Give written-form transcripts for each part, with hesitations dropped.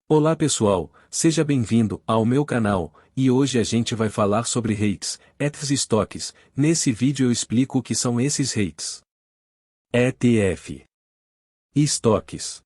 Olá pessoal, seja bem-vindo ao meu canal, e hoje a gente vai falar sobre REITs, ETFs e estoques. Nesse vídeo eu explico o que são esses REITs, ETF e estoques.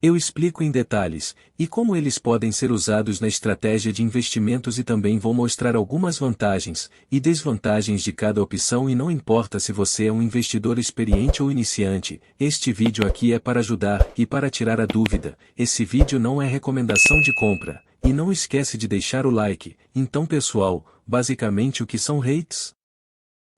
Eu explico em detalhes, e como eles podem ser usados na estratégia de investimentos e também vou mostrar algumas vantagens e desvantagens de cada opção e não importa se você é um investidor experiente ou iniciante, este vídeo aqui é para ajudar e para tirar a dúvida, esse vídeo não é recomendação de compra, e não esquece de deixar o like. Então pessoal, basicamente o que são REITs?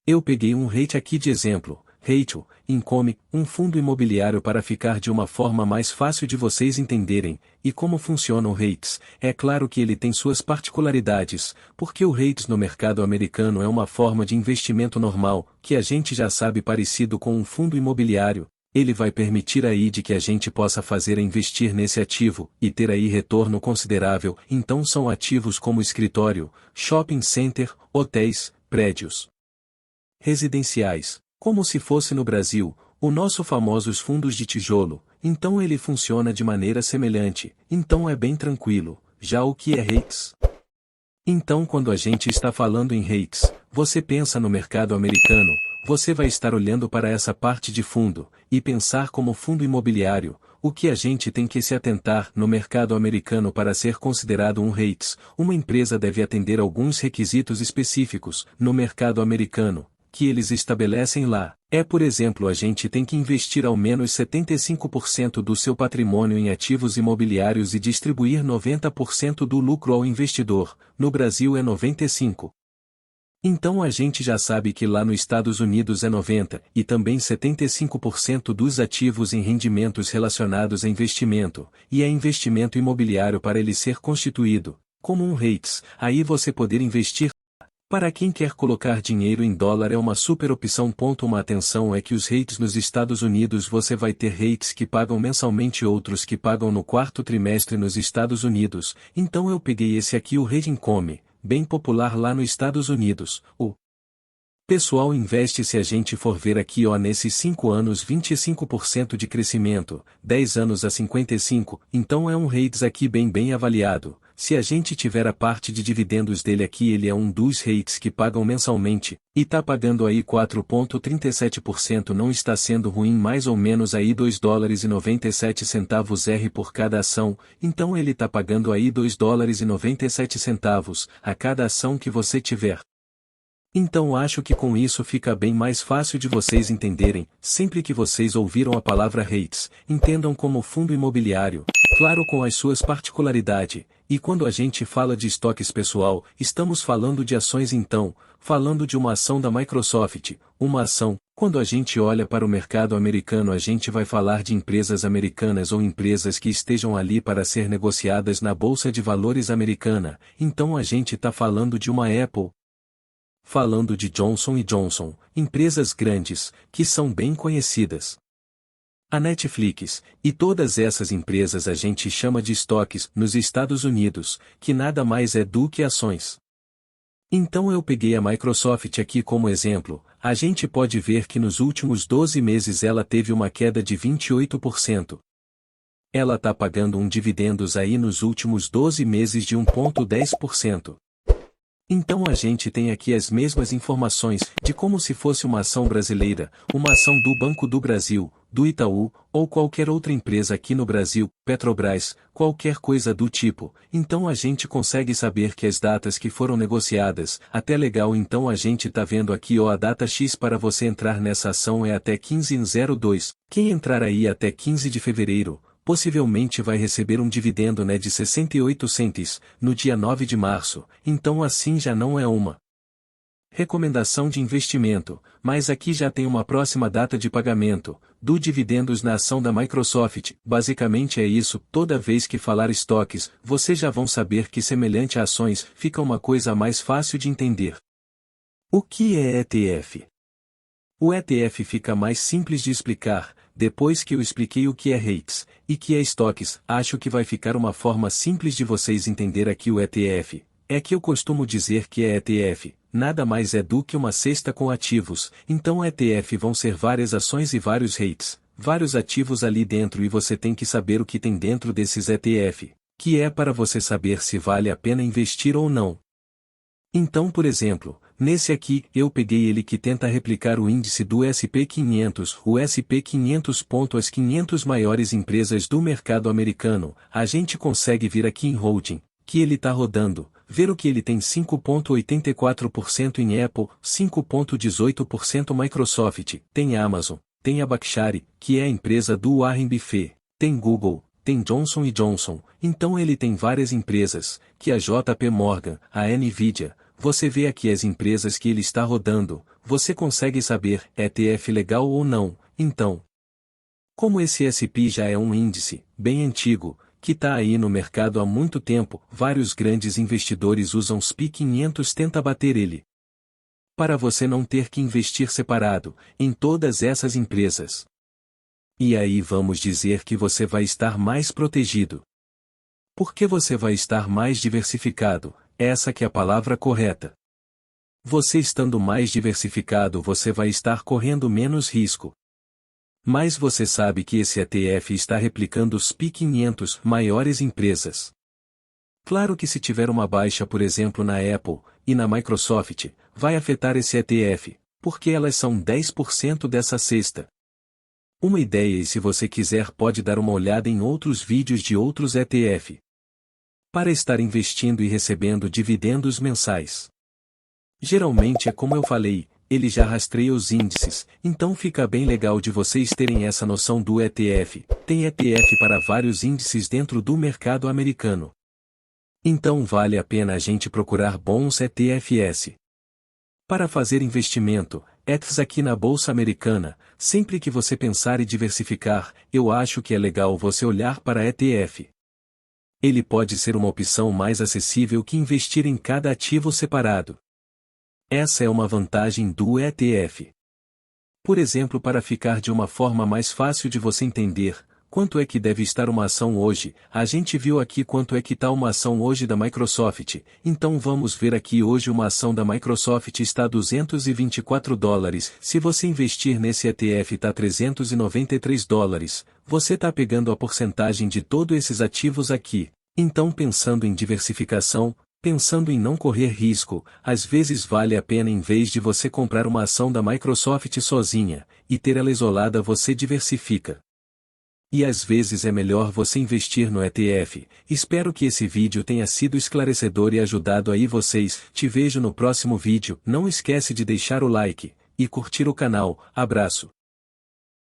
Eu peguei um REIT aqui de exemplo. Rachel, Income, um fundo imobiliário para ficar de uma forma mais fácil de vocês entenderem, e como funcionam REITs. É claro que ele tem suas particularidades, porque o REITs no mercado americano é uma forma de investimento normal, que a gente já sabe parecido com um fundo imobiliário. Ele vai permitir aí de que a gente possa fazer investir nesse ativo, e ter aí retorno considerável, então são ativos como escritório, shopping center, hotéis, prédios residenciais. Como se fosse no Brasil, o nosso famosos fundos de tijolo, então ele funciona de maneira semelhante, então é bem tranquilo. Já o que é REITs? Então quando a gente está falando em REITs, você pensa no mercado americano, você vai estar olhando para essa parte de fundo, e pensar como fundo imobiliário, o que a gente tem que se atentar no mercado americano para ser considerado um REITs, uma empresa deve atender alguns requisitos específicos, no mercado americano, que eles estabelecem lá. Por exemplo, a gente tem que investir ao menos 75% do seu patrimônio em ativos imobiliários e distribuir 90% do lucro ao investidor. No Brasil é 95%. Então a gente já sabe que lá nos Estados Unidos é 90%, e também 75% dos ativos em rendimentos relacionados a investimento, e é investimento imobiliário para ele ser constituído, como um REITs, aí você poder investir. Para quem quer colocar dinheiro em dólar é uma super opção. Uma atenção é que os REITs nos Estados Unidos você vai ter REITs que pagam mensalmente e outros que pagam no quarto trimestre nos Estados Unidos, então eu peguei esse aqui, o REIT Income, bem popular lá nos Estados Unidos. O pessoal investe, se a gente for ver aqui nesses 5 anos 25% de crescimento, 10 anos a 55%, então é um REITs aqui bem avaliado. Se a gente tiver a parte de dividendos dele aqui, ele é um dos REITs que pagam mensalmente, e tá pagando aí 4,37%, não está sendo ruim, mais ou menos aí $2,97 R por cada ação, então ele tá pagando aí $2,97 a cada ação que você tiver. Então acho que com isso fica bem mais fácil de vocês entenderem, sempre que vocês ouviram a palavra REITs, entendam como fundo imobiliário, claro com as suas particularidades, e quando a gente fala de estoques pessoal, estamos falando de ações então, falando de uma ação da Microsoft, uma ação, quando a gente olha para o mercado americano a gente vai falar de empresas americanas ou empresas que estejam ali para ser negociadas na Bolsa de Valores americana, então a gente está falando de uma Apple, falando de Johnson & Johnson, empresas grandes, que são bem conhecidas. A Netflix, e todas essas empresas a gente chama de estoques nos Estados Unidos, que nada mais é do que ações. Então eu peguei a Microsoft aqui como exemplo, a gente pode ver que nos últimos 12 meses ela teve uma queda de 28%. Ela está pagando um dividendos aí nos últimos 12 meses de 1,10%. Então a gente tem aqui as mesmas informações, de como se fosse uma ação brasileira, uma ação do Banco do Brasil, do Itaú, ou qualquer outra empresa aqui no Brasil, Petrobras, qualquer coisa do tipo, então a gente consegue saber que as datas que foram negociadas, até legal, então a gente tá vendo aqui a data X para você entrar nessa ação é até 15/02, quem entrar aí até 15 de fevereiro, possivelmente vai receber um dividendo de 68 centes, no dia 9 de março, então assim já não é uma recomendação de investimento, mas aqui já tem uma próxima data de pagamento, do dividendos na ação da Microsoft, basicamente é isso, toda vez que falar estoques, vocês já vão saber que semelhante a ações, fica uma coisa mais fácil de entender. O que é ETF? O ETF fica mais simples de explicar, depois que eu expliquei o que é REITs, e que é estoques, acho que vai ficar uma forma simples de vocês entender aqui o ETF. É que eu costumo dizer que é ETF, nada mais é do que uma cesta com ativos, então ETF vão ser várias ações e vários REITs, vários ativos ali dentro e você tem que saber o que tem dentro desses ETF. que é para você saber se vale a pena investir ou não. Então, por exemplo, nesse aqui, eu peguei ele que tenta replicar o índice do SP500, o SP500. As 500 maiores empresas do mercado americano, a gente consegue vir aqui em Holding, que ele está rodando, ver o que ele tem 5,84% em Apple, 5,18% Microsoft, tem Amazon, tem a Berkshire, que é a empresa do Warren Buffett, tem Google, tem Johnson & Johnson, então ele tem várias empresas, que a JP Morgan, a Nvidia, você vê aqui as empresas que ele está rodando, você consegue saber, ETF legal ou não, então. Como esse SP já é um índice, bem antigo, que está aí no mercado há muito tempo, vários grandes investidores usam SP500 tenta bater ele. Para você não ter que investir separado, em todas essas empresas. E aí vamos dizer que você vai estar mais protegido. Porque você vai estar mais diversificado, essa que é a palavra correta. Você estando mais diversificado você vai estar correndo menos risco. Mas você sabe que esse ETF está replicando os SP500 maiores empresas. Claro que se tiver uma baixa por exemplo na Apple, e na Microsoft, vai afetar esse ETF, porque elas são 10% dessa cesta. Uma ideia e se você quiser pode dar uma olhada em outros vídeos de outros ETF. Para estar investindo e recebendo dividendos mensais. Geralmente é como eu falei, ele já rastreia os índices, então fica bem legal de vocês terem essa noção do ETF. Tem ETF para vários índices dentro do mercado americano. Então vale a pena a gente procurar bons ETFs. Para fazer investimento, ETFs aqui na Bolsa Americana, sempre que você pensar em diversificar, eu acho que é legal você olhar para ETF. Ele pode ser uma opção mais acessível que investir em cada ativo separado. Essa é uma vantagem do ETF. Por exemplo, para ficar de uma forma mais fácil de você entender, quanto é que deve estar uma ação hoje, a gente viu aqui quanto é que está uma ação hoje da Microsoft, então vamos ver aqui hoje uma ação da Microsoft está $224, se você investir nesse ETF está $393, você está pegando a porcentagem de todos esses ativos aqui, então pensando em diversificação, pensando em não correr risco, às vezes vale a pena em vez de você comprar uma ação da Microsoft sozinha, e ter ela isolada você diversifica. E às vezes é melhor você investir no ETF. Espero que esse vídeo tenha sido esclarecedor e ajudado aí vocês. Te vejo no próximo vídeo. Não esquece de deixar o like e curtir o canal. Abraço.